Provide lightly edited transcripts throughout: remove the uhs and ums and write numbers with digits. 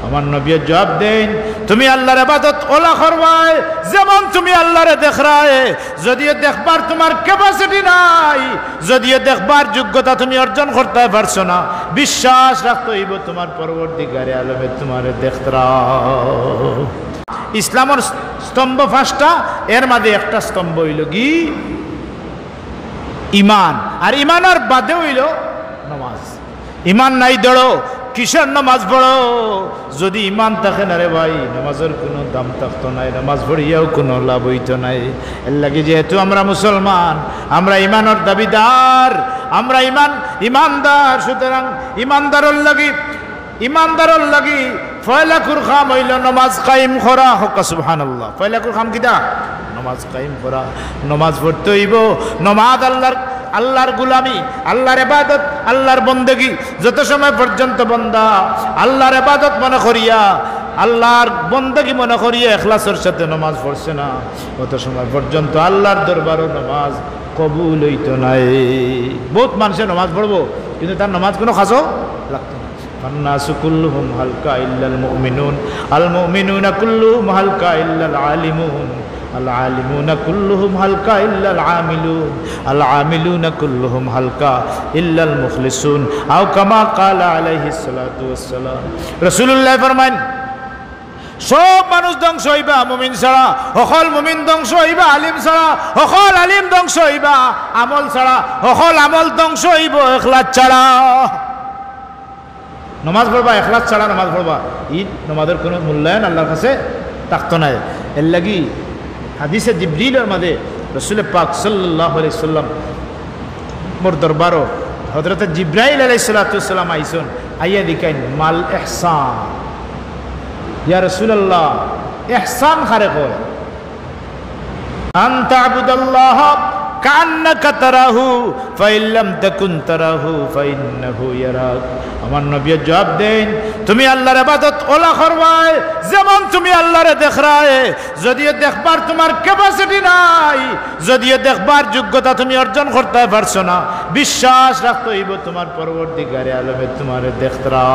আমার নবী জবাব দেন, তুমি আল্লাহর ইবাদত ওলা করবাই যেমন তুমি আল্লাহরে দেখরায়। যদিও দেখবার তোমার ক্যাপাসিটি নাই, যদিও দেখবার যোগ্যতা তুমি অর্জন করতে পারছো না, বিশ্বাস রাখতে হইব তোমার পরবর্তীকারে আলমে তোমারে দেখরা। ইসলামের স্তম্ভ পাঁচটা, এর মাঝে একটা স্তম্ভ হইল কি ইমান, আর ইমানের বাদে হইল নামাজ। ইমান নাই দড়ো কিসের নামাজ পড়ো? যদি ইমান থাকে না রে ভাই, নামাজের কোনো দাম থাকতো নাই, নামাজ পড়িয়াও কোনো লাভ হইতো নাই। এর লাগে যেহেতু আমরা মুসলমান, আমরা ইমানের দাবিদার, আমরা ইমানদার, সুতরাং ইমানদারের লাগি ফয়লাকুর খাম হইল নামাজ কায়েম করা। হক সুবহানাল্লাহ। ফয়লাকুর খাম কিটা? নামাজ কায়েম করা। নামাজ পড়তে হইব। নামাজ আল্লাহর গুলামি, আল্লাহর ইবাদত, আল্লাহর বন্দেগী। যত সময় পর্যন্ত বান্দা আল্লাহর ইবাদত মনে করিয়া, আল্লাহর বন্দেগী মনে করিয়া ইখলাসের সাথে নামাজ পড়ছে না, তত সময় পর্যন্ত আল্লাহর দরবারও নামাজ কবুল হইতো নাই। বহুত মানুষের নামাজ পড়বো কিন্তু তার নামাজ কোনো খাসও লাগতো না। ফান্নাসু কুল্লুহুম হালকা ইল্লাল মুমিনুন, আল মুমিনুনা কুল্লুহুম হালকা ইল্লাল আলিমুন, আল আলিমুনা কুল্লুহুম হালকা ইল্লাল আমিলুন, আল আমিলুনা কুল্লুহুম হালকা ইল্লাল মুখলিসুন, আও কামা ক্বালা আলাইহিস সালাতু ওয়াসসালাম। রাসূলুল্লাহ ফরমান, সব মানুষ ধ্বংস হইবা মুমিন ছাড়া, সকল মুমিন ধ্বংস হইবা আলিম ছাড়া, সকল আলিম ধ্বংস হইবা আমল ছাড়া, সকল আমল ধ্বংস হইব ইখলাস ছাড়া। নামাজ পড়বা ইখলাস ছাড়া নামাজ পড়বা, নামাজের কোনো মূল্যায়ন আল্লাহর কাছে থাকতো না। এর লাগি হাদিসে জিবরিলের মাঝে রাসূল পাক সাল্লাল্লাহু আলাইহি সাল্লাম মোর দরবারও হযরত জিবরাইল আলাইহিস সালাতু ওয়াসসালাম আইসন, আইয়া দিকাইন মাল ইহসান, ইয়া রাসূলুল্লাহ ইহসান খারে কয়, আন তা'বুদাল্লাহ কান্নাকা তারাহু ফাইন লাম তাকুন তারাহু ফাইন্নাহু ইয়ারাক। আমার নবী জবাব দেন, তুমি আল্লাহর ইবাদত ওলা করবাই যেমন তুমি আল্লাহরে দেখরায়। যদিও দেখবার তোমার ক্যাপাসিটি নাই, যদিও দেখবার যোগ্যতা তুমি অর্জন করতে পারছো না, বিশ্বাস রাখতে হইব তোমার পরবর্তীকারে আলমে তোমারে দেখরা।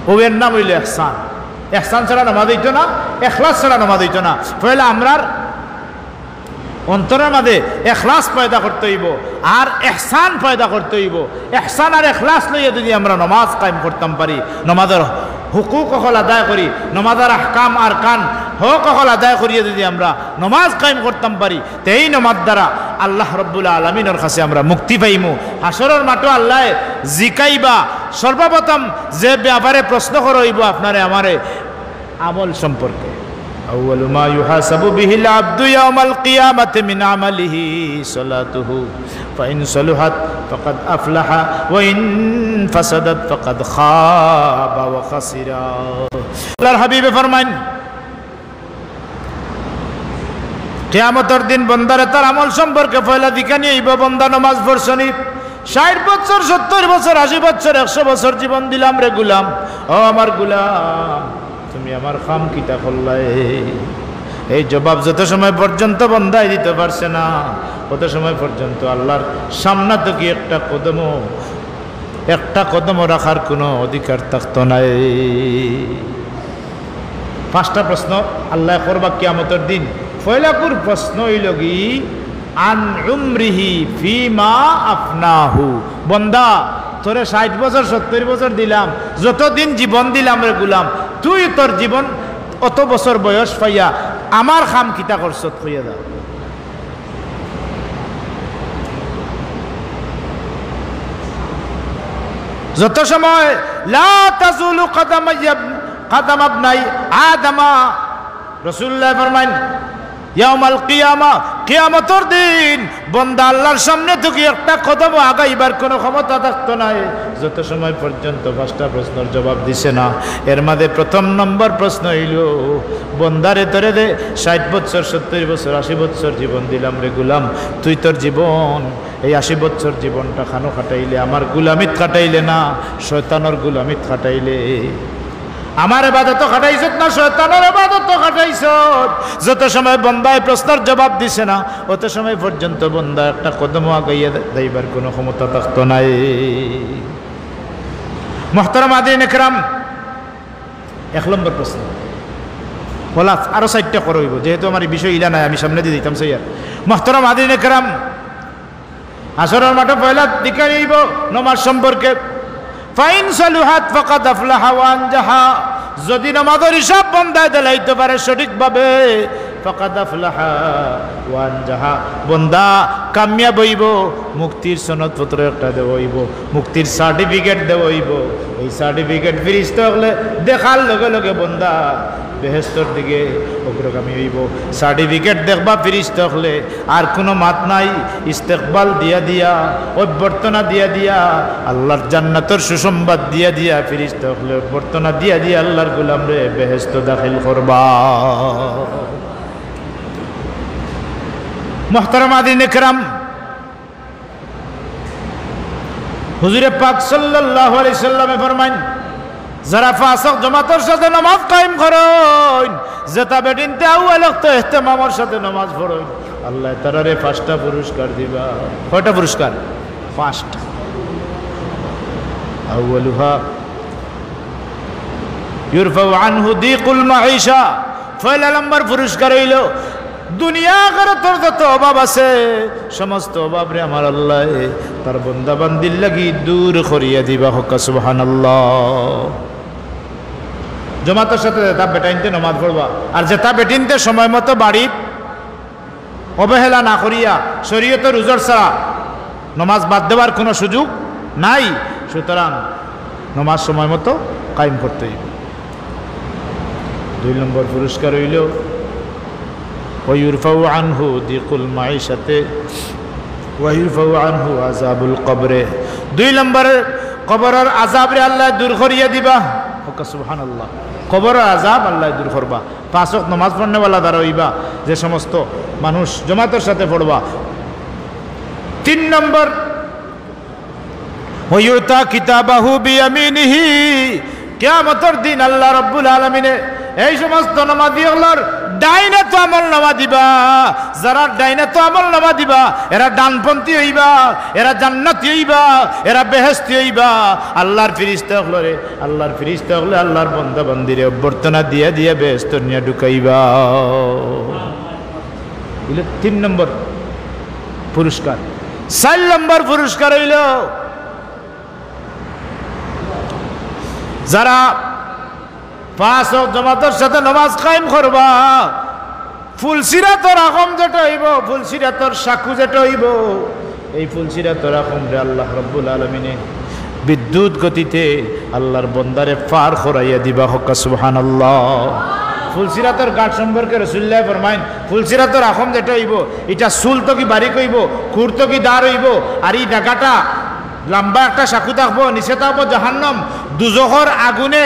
ওর নাম হইল ইহসান। ইহসান ছাড়া নামাজ হইতো না, ইখলাস ছাড়া নামাজ হইতো না। পয়লা আমরার অন্তরের মাঝে ইখলাস পয়দা করতে হইব আর ইহসান পয়দা করতে হইব। ইহসান আর ইখলাস লইয়া যদি আমরা নামাজ কায়েম করতাম পারি, নামাজের হুকুক সকল আদায় করি, নামাজের আহকাম আর কান হক সকল আদায় করিয়া যদি আমরা নামাজ কায়েম করতাম পারি, এই নামাজ দ্বারা আল্লাহ রব্বুল আলামিনের কাছে আমরা মুক্তি পাইমু। হাসরের মাঠে আল্লাহ জিকাইবা, সর্বপ্রথম যে ব্যাপারে প্রশ্ন করা হইব আপনারে আমারে আমল সম্পর্কে। أول ما يحاسب به العبد يوم القيامة من عمله صلاته فإن صلحت فقد أفلح وإن فسدت فقد خاب وخسر। আল্লাহর হাবিব ফরমান, কিয়ামতের দিন বান্দারে তার আমল সম্পর্কে পয়লা দিকা নিয়ে আইব। বান্দা নামাজ পড়ছনি, 60 বছর 70 বছর 80 বছর 100 বছর জীবন দিলাম রে গুলাম, ও আমার গুলাম তুমি আমার খাম কিতা করলাই? এই জবাব যত সময় পর্যন্ত বন্দাই দিতে পারছে না, তত সময় পর্যন্ত আল্লাহর সামনে থেকে একটা কদমও রাখার কোনো অধিকার থাকতো নাই। 5টা প্রশ্ন আল্লাহ করবা কিয়ামতের দিন। পয়লাকুর প্রশ্ন হইল কি, আন উমরিহি ফিমা আফনাহু। বন্দা তোরে 60 বছর 70 বছর দিলাম, যতদিন জীবন দিলাম রে গুলাম, তুই তোর জীবন অত বছর বয়স পাইয়া আমার খাম কিতা করছ কইয়া দাও। যত সময় লা তাজুলু কদম ইবনাই আদমা, রাসূলুল্লাহ ফরমান ইয়াউমাল কিয়ামা, কিয়ামতের দিন বান্দা আল্লাহর সামনে থেকে একটা কদম আগাইবার কোনো ক্ষমতা থাকতো না যত সময় পর্যন্ত 5টা প্রশ্নের জবাব দিছে না। এর মধ্যে প্রথম নম্বর প্রশ্ন হইল, বান্দারে তোরে দে 60 বছর 70 বছর 80 বছর জীবন দিলাম রে গুলাম, তুই তোর জীবন এই 80 বছর জীবনটা খানো খাটাইলে, আমার গুলামিত খাটাইলে না শয়তানের গুলামিত খাটাইলে। আমার ইবাদত খাটাইছত না শয়তানের ইবাদত খাটাইছত? যত সময় বান্দায় প্রশ্নের জবাব দিছে না, অত সময় পর্যন্ত বান্দা একটা কদম আগাইয়া যাইবার কোনো ক্ষমতা থাকতো নাই। মুহতারাম হাজিরিন ইকরাম, 1 নম্বর প্রশ্ন বলা আরো 4টা করে হইব, যেহেতু আমার এই বিষয় ইলা নাই, আমি সামনে দিয়ে দিতাম সেই আর। মুহতারাম হাজিরিন کرام, আসরের মাঠে পয়লা দিকে হইব নামাজ সম্পর্কে। ফাইন সালুহাত ফাকাদ আফলাহা ওয়া আনজাহা, যদি নামাজের হিসাব বন্দায় দিলাইতে পারে সঠিকভাবে, ফাকাদ আফলাহা ওয়া আনজাহা, বন্দা কামিয়াব হইব। মুক্তির সনদপত্র একটা দেওয়া হইব, মুক্তির সার্টিফিকেট দেওয়া হইব। এই সার্টিফিকেট ফিরিস্তা হলে দেখার লগে লগে বন্দা বেহেশতর দিকে অগ্রগামী হইব। সার্টিফিকেট দেখবা ফিরিস্তা হলে আর কোনো মাত নাই, ইস্তেকবাল দিয়া দিয়া, অভ্যর্থনা দিয়া দিয়া, আল্লাহর জান্নাতের সুসংবাদ দিয়া দিয়া, ফিরিস্তা হলে অভ্যর্থনা দিয়া দিয়া আল্লাহর গোলাম রে বেহেশত দাখিল করবা। মুহতারাম হাজিরিন کرام, হুজুরে পাক সাল্লাল্লাহু আলাইহি সাল্লামে ফরমাইন, যারা পাঁচ ওয়াক্ত জামাতের সাথে নামাজ কায়েম করেন, যেটা বেদিনতে আউয়াল ওয়াক্ত ইহতিমামের সাথে নামাজ পড়েন, আল্লাহ তাআলারে 5টা পুরস্কার দিবা। কয়টা পুরস্কার? 5টা। আউয়ালুহা ইউরফাউ আনহু দিকুল মাঈশা, পয়লা নম্বর পুরস্কার হইল দুনিয়া আখিরাতের যত অভাব আছে সমস্ত অভাব রে আমার আল্লাহ তার বান্দা বান্দির লাগি দূর করিয়া দিবা। হক সুবহানাল্লাহ। জামাতের সাথে যেটা বেটাইনতে নামাজ পড়বা, আর যেটা বেটিনতে সময় মতো বাড়ির অবহেলা না করিয়া শরীয়তের উজর ছাড়া নামাজ বাদ দেওয়ার কোনো সুযোগ নাই। সুতরাং নামাজ সময় মতো কায়েম করতে হইবে। 2 নম্বর পুরস্কার হইল ওয়ায়ুরফাউ আনহু দিকুল মাঈশাতে ওয়ায়ুরফাউ আনহু আযাবুল কবরে। 2 নম্বরে কবরের আযাব রে আল্লাহ দূর করিয়া দিবা। হক সুবহানাল্লাহ। কবরের আযাব আল্লাহ দূর করবা। 5 ওয়াক্ত নামাজ পড়নেওয়ালা দ্বারা হইবা, যে সমস্ত মানুষ জামাতের সাথে পড়বা। 3 নম্বর ওয়ায়ুতা কিতাবাহু বিয়ামিনিহি, কিয়ামতের দিন আল্লাহ রাব্বুল আলামিনে এই সমস্ত নামাজীগুলোর ডাইনে তো আমল নামা দিবা। যারা ডাইনে তো আমল নামা দিবা এরা ডানপন্থী হইবা, এরা জান্নাতি হইবা, এরা বেহেশতি হইবা। আল্লাহর ফেরেশতা হলে আল্লাহর বান্দা বান্দিরে অভ্যর্থনা দিয়া দিয়া বেহেশত নিয়ে ঢুকাইবা। এগুলো 3 নম্বর পুরস্কার। 4 নম্বর পুরস্কার হইল যারা 5 ওয়াক্ত জামাতের সাথে নামাজ কায়েম করবা, ফুলসিরাতর আখম যেটা হইব, ফুলসিরাতর সাকু যেটা হইব, এই ফুলসিরাতর আখম রে আল্লাহ রাব্বুল আলামিনে বিদ্যুৎ গতিতে আল্লাহর বন্দারে পার করাইয়া দিবা। হক সুবহানাল্লাহ। ফুলসিরাতর ঘাট সম্পর্কে রাসূলুল্লাহ ফরমাইন, ফুলসিরাতর আখম যেটা হইব, এটা চুল তো কি বারিক হইব, খুর তো কি দাঁড় হইব, আর এই জায়গাটা লম্বা একটা সাকু থাকবো, নিচে থাকবো জাহান্নাম। দুজখর আগুনে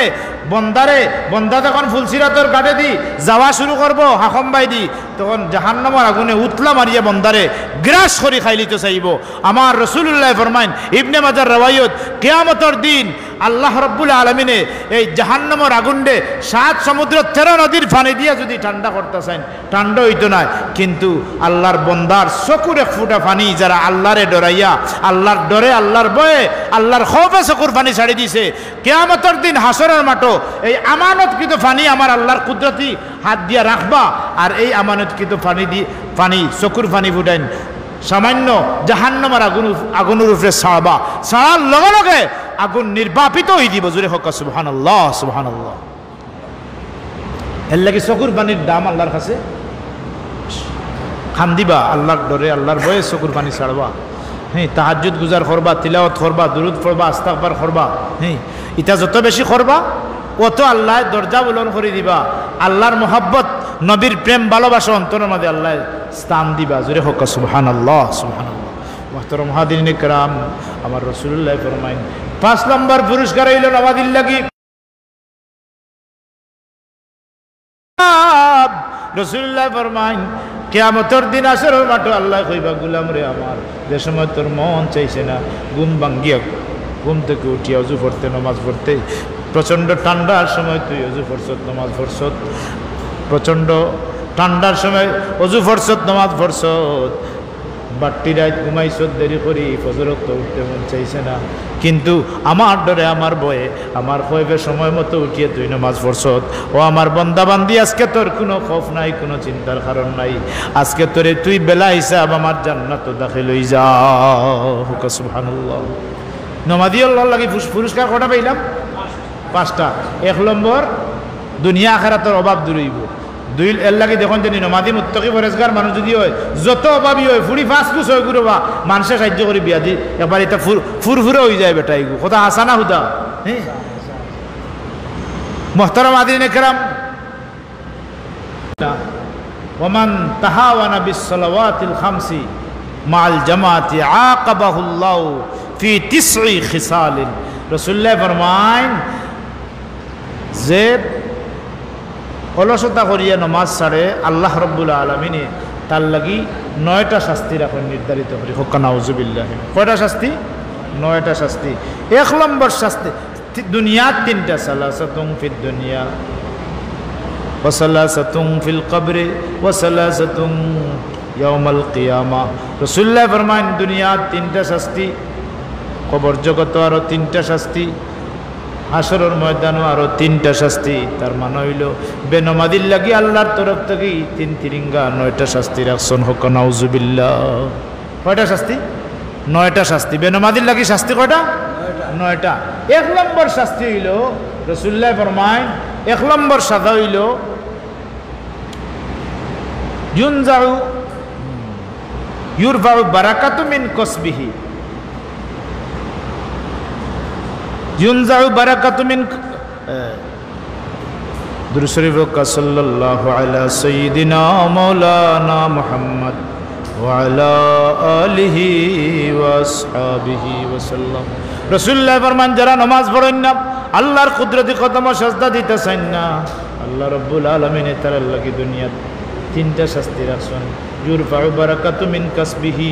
বন্দা যখন ফুলসিরাতর ঘাটে দি যাওয়া শুরু করবো হাকম বাই দি, তখন জাহান্নামের আগুনে উতলা মারিয়া বন্দারে গ্রাস করে খাইলিতে চাইব। আমার রাসূলুল্লাহ ফরমাইন, ইবনে মাজার রওয়ায়াত, কিয়ামতের দিন আল্লাহ রাব্বুল আলামিনে এই জাহান্নামের আগুনে 7 সমুদ্র 13 নদীর পানি দিয়া যদি ঠান্ডা করতে চান, ঠান্ডা হইতো না। কিন্তু আল্লাহর বন্দার চকুর এক ফুটা পানি যারা আল্লাহরে ডরাইয়া, আল্লাহর ডরে, আল্লাহর ভয়ে, আল্লাহর খৌফে চকুর পানি ছাড়ি দিছে, কিয়ামতের দিন হাসরের মাঠে এই আমানতকৃত পানি আমার আল্লাহর কুদরতি হাত দিয়া রাখবা, আর এই আমানতকৃত পানি চকুর পানি ফুটাইন সামান্য জাহান্নামের আগুনের উপরে ছাড়বা। ছাড়ার লগে লগে আগুন নির্বাপিত হয়ে দিব। জোরে হক সুবহানাল্লাহ, সুবহানাল্লাহ। এর লাগি চকুর পানির দাম আল্লাহর কাছে খান দিবা, আল্লাহর ডরে, আল্লাহর ভয়ে চকুর পানি ছাড়বা। হ্যাঁ, তাহাজ্জুদ গুজার করবা, তিলাওয়াত করবা, দুরুদ পড়বা, ইস্তিগফার করবা। হ্যাঁ, এটা যত বেশি করবা অত আল্লাহ দরজা বুলন করে দিবা। আল্লাহর মোহাব্বত, নবীর প্রেম ভালোবাসা অন্তরের মধ্যে আল্লাহ স্থান দিবা। জোরে হোক সুবহানাল্লাহ, সুবহানাল্লাহ। মুহতারাম হাজিরিন کرام, আমার রাসূলুল্লাহ ফরমাইন 5 নম্বর পুরস্কার হইল নামাজীর লাগি। রাসূলুল্লাহ ফরমাইন, কিয়ামতের দিন আসরের মাঠে আল্লাহ কইবা, গোলাম রে আমার, যে সময় তোর মন চাইছে না ঘুম ভাঙ্গিয়া ঘুম থেকে উঠিয়া ওযু করতে, নামাজ পড়তে, প্রচণ্ড ঠান্ডার সময় তুই ওযু ফরছত, নামাজ পড়ছত, প্রচণ্ড ঠান্ডার সময় ওযু ফরছত, নামাজ পড়ছত, বাট্টি রাত ঘুমাইছ দেরি করি ফজরত তো উঠতে মন চাইছে না, কিন্তু আমার ডরে আমার বয়ে আমার কইবে সময় মতো উঠিয়ে তুই নামাজ পড়ছত। ও আমার বন্দা বান্দি, আজকে তোর কোনো খৌফ নাই, কোনো চিন্তার কারণ নাই। আজকে তোরে তুই বেলা হিসাব আমার জান্নাত দাখিল হই যা। সুবহানাল্লাহ। নমাজি আল্লাহর লাগি পুরস্কার কটা পাইলাম? 5টা। 1 নম্বর, দুনিয়া আখিরাতের অভাব দূর হইব। 2 এর লাগি দেখুন জানি নমাজি মুত্তাকি পরেজগার মানুষ যদি হয়, যত অভাবী হয় ফুড়ি 5 কুছ হয় গুরুবা মানুষে সাহায্য করি বিয়া দি একবার এটা ফুরফুরে হয়ে যায় বেটা। এগু কথা হাসা না হুদা? হ্যাঁ মুহতারাম হাজিরিন কিরাম, ওমান তাহাওয়ানা বিস সালাওয়াতিল খামসি মাল জামাতি আকাবাহুল্লাহু ফি 9 খিসালিন। রাসূলুল্লাহ ফরমায় যে অলসতা করিয়া নমাজ ছাড়ে আল্লাহ রাব্বুল আলামিনে তার লাগি 9টা শাস্তি রাখেন নির্ধারিত করি। হক্কা নাউজুবিল্লাহ। কয়টা শাস্তি? 9টা শাস্তি। 1 নম্বর শাস্তি দুনিয়ার 3টা, সালাসাতুন ফিদ দুনিয়া ওয়া সালাসাতুন ফিল কবরে ওয়া সালাসাতুন ইয়াউমাল কিয়ামা। রাসূলুল্লাহ ফরমান দুনিয়ার 3টা শাস্তি, কবর জগত আরো 3টা শাস্তি, হাসরের ময়দানও আরো 3টা শাস্তি। তার মানে হইল বেনমাদির লাগি আল্লাহর তরফ থেকে 3 তিরিঙ্গা 9টা শাস্তি রাখছেন। হক নাউজুবিল্লাহ। কয়টা শাস্তি? 9টা শাস্তি। বেনমাদির লাগি শাস্তি কয়টা? 9টা। 1 নম্বর শাস্তি হইল রাসূলুল্লাহ ফরমায় 1 নম্বর সাজা হইল ইউনজাউ ইউরফাউ বারাকাতু মিন কসবিহি। ইউনজাউ বারাকাতু মিন দুরূদ শরীফ সাল্লাল্লাহু আলা সাইয়্যিদিনা মাওলানা মুহাম্মদ ওয়া আলা আলিহি ওয়া আসহাবিহি ওয়া সাল্লাম। রাসূলুল্লাহ ফরমান যারা নামাজ পড়েন না, আল্লাহর কুদরতি কদমে সাজদা দিতেছেন না, আল্লাহ রাব্বুল আলামিন তার লাগি দুনিয়াত 3টা শাস্তি রাখছেন। ইউরফাউ বারাকাতু মিন কাসবিহি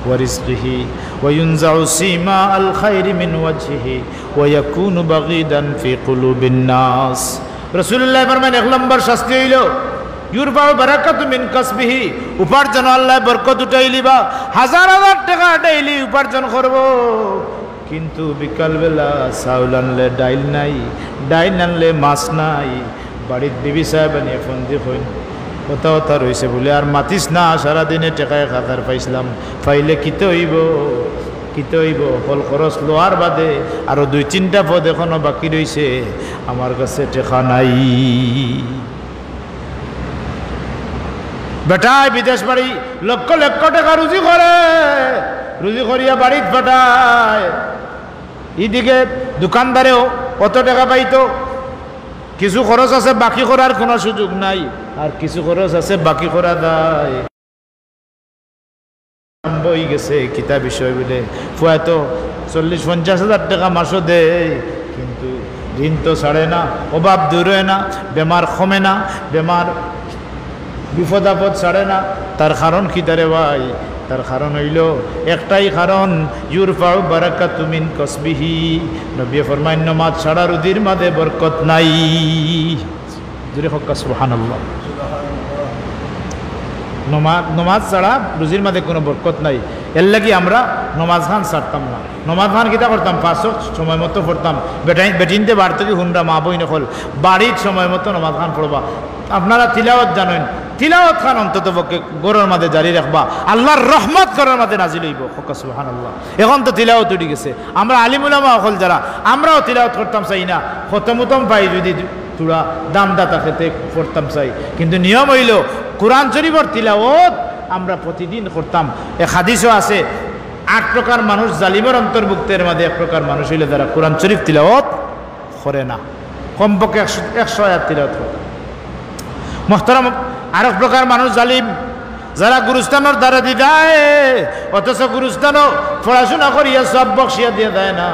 ওয়া রিজকিহি ওয়া ইউনজাউ সীমা আল খায়রি মিন ওয়াজহিহি ওয়া ইয়াকুনু বাগীদান ফি কুলুবিন নাস। রাসূলুল্লাহ ফরমান 1 নম্বর শাস্তি হইল ইউরফাউ বারাকাতু মিন কাসবিহি, উপার্জন আল্লাহ বরকত উঠাইলিবা। 1000 টাকা ডেইলি উপার্জন করব, কিন্তু বিকালবেলা চাউল আনলে ডাইল নাই, ডাইল আনলে মাছ নাই। বাড়ির বিবি সাহেব নিয়ে ফোন দিয়ে কইন কথা কথা রয়েছে বলে আর মাতিস না, সারাদিনে টেকায় খাতার পাইছিলাম, পাইলে কিতে হইব কিতে হইব। ফল খরচ লোয়ার বাদে আরো 2-3টা পদ এখনো বাকি রয়েছে, আমার কাছে টেকা নাই। বেটায় বিদেশ বাড়ি লক্ষ লক্ষ টাকা রুজি করে, রুজি করিয়া বাড়িত পাঠায়। এদিকে দোকানদারেও অত টাকা পাইতো, কিছু খরচ আছে বাকি করার কোনো সুযোগ নাই, আর কিছু খরচ আছে বাকি করা দেয়। বই গেছে কিতা বিষয় বলে ফুয়াতো 40-50 হাজার টাকা মাসও দেয়, কিন্তু ঋণ তো ছাড়ে না, অভাব দূর হয় না, বেমার কমে না, বেমার বিপদ আপদ ছাড়ে না। তার কারণ কি তারে ভাই? তার কারণ হইল একটাই কারণ, ইউরফাউ বারাকাতু মিন কাসবিহি। নবী ফরমান নামাজ ছাড়া রুজির মাঝে বরকত নাই। জোরে হক্কা সুবহানাল্লাহ। নমাজ ছাড়া রুজির মাঝে কোনো বরকত নাই। এর লাগি আমরা নমাজ খান ছাড়তাম না। নমাজ খান কিতা করতাম? 5 ওয়াক্ত সময় মতো পড়তাম। বেটিনতে বাড়ি থেকে হুনরা মা বই নকল বাড়ির সময় মতো নমাজ খান পড়বা। আপনারা তিলাওয়াত জানেন, তিলাওয়াত খান অন্তত পক্ষে গরুর মাঝে জারি রাখবা, আল্লাহর রহমত করার মাঝে নাজিল হইব। হক্কা সুবহানাল্লাহ। এখন তো তিলাওয়াত উঠে গেছে। আমরা আলিম উলামা অকল যারা, আমরাও তিলাওয়াত করতাম চাই না, খতমুতম পাই যদি তোরা দামদাতা খেতে পড়তাম চাই, কিন্তু নিয়ম হইল কোরআন শরীফের তিলাওয়াত আমরা প্রতিদিন করতাম। এক হাদিসও আছে 8 প্রকার মানুষ জালিমের অন্তর্ভুক্তের মাঝে 1 প্রকার মানুষ হইলে যারা কোরআন শরীফ তিলাওয়াত করে না, কমপক্ষে 100 আয়াত তিলাওয়াত করে। মুহতারাম, আর 1 প্রকার মানুষ জালিম, যারা গুরুস্থানের দ্বারা দি দেয়, অথচ গুরুস্থানও পড়াশোনা করিয়া সব বক্সিয়া দিয়ে দেয় না,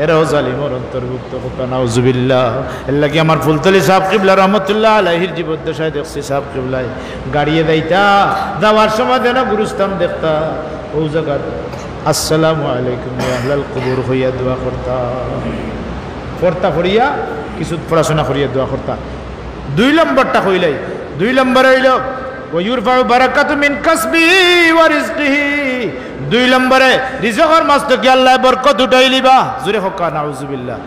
এরাও জালিমের অন্তর্ভুক্ত। নাউজুবিল্লাহ। এর লাগি আমার ফুলতলি সাহেব কিবলা রহমতুল্লাহ আলাইহির জীবদ্দশায় দেখছি সাহেব কিবলাই গাড়িয়ে যাইতা, যাওয়ার সময় যেন গুরুস্থান দেখতা, ও জায়গা আসসালামু আলাইকুম ইয়া আহলাল কুবুর হইয়া দোয়া করতা, পড়তা পড়িয়া কিছু পড়াশোনা করিয়া দোয়া করতা। 2 নম্বরটা হইলাই, 2 নম্বর হইল ওয়া ইউরফাউ বারাকাতু মিন কাসবিহি ওয়া রিজকিহি। 2 নম্বরে রিজকের মাঝ থেকে আল্লাহ বরকত উঠাইলিবা। জোরে হক নাউজুবিল্লাহ।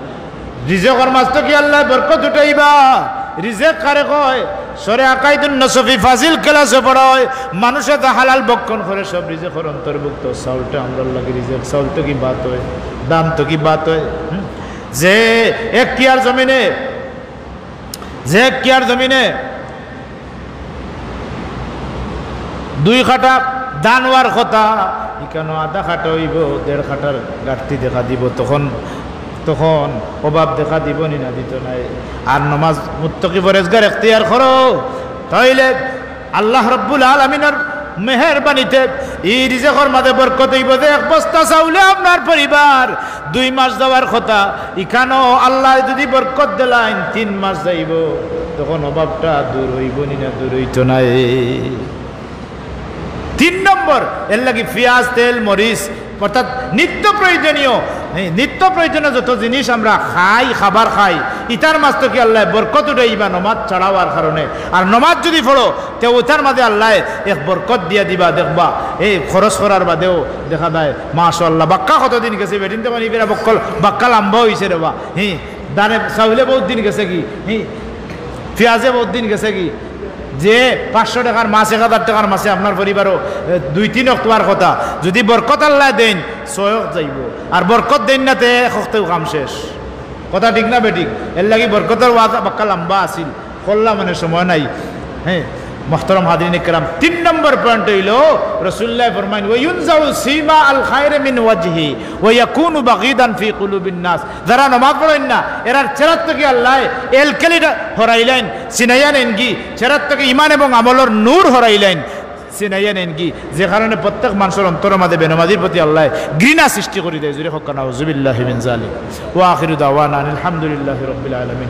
রিজকের মাঝ থেকে আল্লাহ বরকত উঠাইবা। রিজক কারে কয়? সরে আকাইদুন নসফি ফাজিল ক্লাসে পড়ায় মানুষে তো হালাল বক্ষণ করে সব রিজকের অন্তর্ভুক্ত। চাউলটা আমরা লাগে রিজক। চাউল তো কি বাত হয়, দাম তো কি বাত হয়। যে এক কিয়ার জমিনে 2 কাঠা ধান হওয়ার কথা, এখানে আধা কাঠা হইব, 1.5 কাঠার ঘাটতি দেখা দিব। তখন অভাব দেখা দিব নি না দিত নাই। আর নমাজ মুত্তাকি পরেজগার এখতিয়ার করো, তাইলে আল্লাহ রাব্বুল আলামিনের মেহেরবানিতে এই রিজকের মাঝে বরকত হইব। যে 1 বস্তা চাউলে আপনার পরিবার 2 মাস যাওয়ার কথা, এখানেও আল্লাহ যদি বরকত দিলেন 3 মাস যাইব, তখন অভাবটা দূর হইব নি না? দূর হইতো নাই। 3 নম্বর এর লাগি পেঁয়াজ, তেল, মরিচ, অর্থাৎ নিত্য প্রয়োজনীয় যত জিনিস আমরা খাবার খাই, ইটার মাঝ থেকে আল্লাহ বরকত উঠাইবা নমাজ চড়াওয়ার কারণে। আর নমাজ যদি পড়ো তে ওটার মাঝে আল্লাহ এক বরকত দিয়া দিবা। দেখবা এই খরচ করার বাদেও দেখা যায় মাশাআল্লাহ বাক্কা কতদিন গেছে, বেটিন তো মানে বাক্কা লম্বা হয়েছে রে বা। দানে চাউলে বহুত দিন গেছে কি, পেঁয়াজে বহুত দিন গেছে কি। যে 500 টাকার মাছ, 1000 টাকার মাছে আপনার পরিবারও 2-3 অক্টোবর কথা, যদি বরকত আল্লাহ দেন 6 যাইব। আর বরকত দেন না তে 1 কাম শেষ। কথা ঠিক না বেঠিক? এর লাগি বরকতের ওয়াদা বাক্কা লম্বা আসিল, করলাম মানে সময় নাই। মুহতারাম হাজিরিন ইকরাম, 3 নম্বর পয়েন্ট হইল রাসূলুল্লাহ ফরমাইন ওয়া ইউনজাউ সিমা আল খায়র মিন ওয়াজহি ওয়া ইয়াকুনু বাগীদান ফি কুলুবিন নাস। যারা নামাজ পড়েন না এরার চেহারা থেকে আল্লাহ এল কালিটা হরাইলেন, সিনাইয়া নেন কি চেহারা থেকে ঈমান এবং আমলের নূর হরাইলেন, সিনাইয়া নেন কি যে কারণে প্রত্যেক মানুষের অন্তরের মধ্যে বেনামাজির প্রতি আল্লাহ ঘৃণা সৃষ্টি করে দেয়। জুরে হক নাউজুবিল্লাহি মিন যালিক। ওয়া আখিরু দাওয়ানা আলহামদুলিল্লাহি রাব্বিল আলামিন।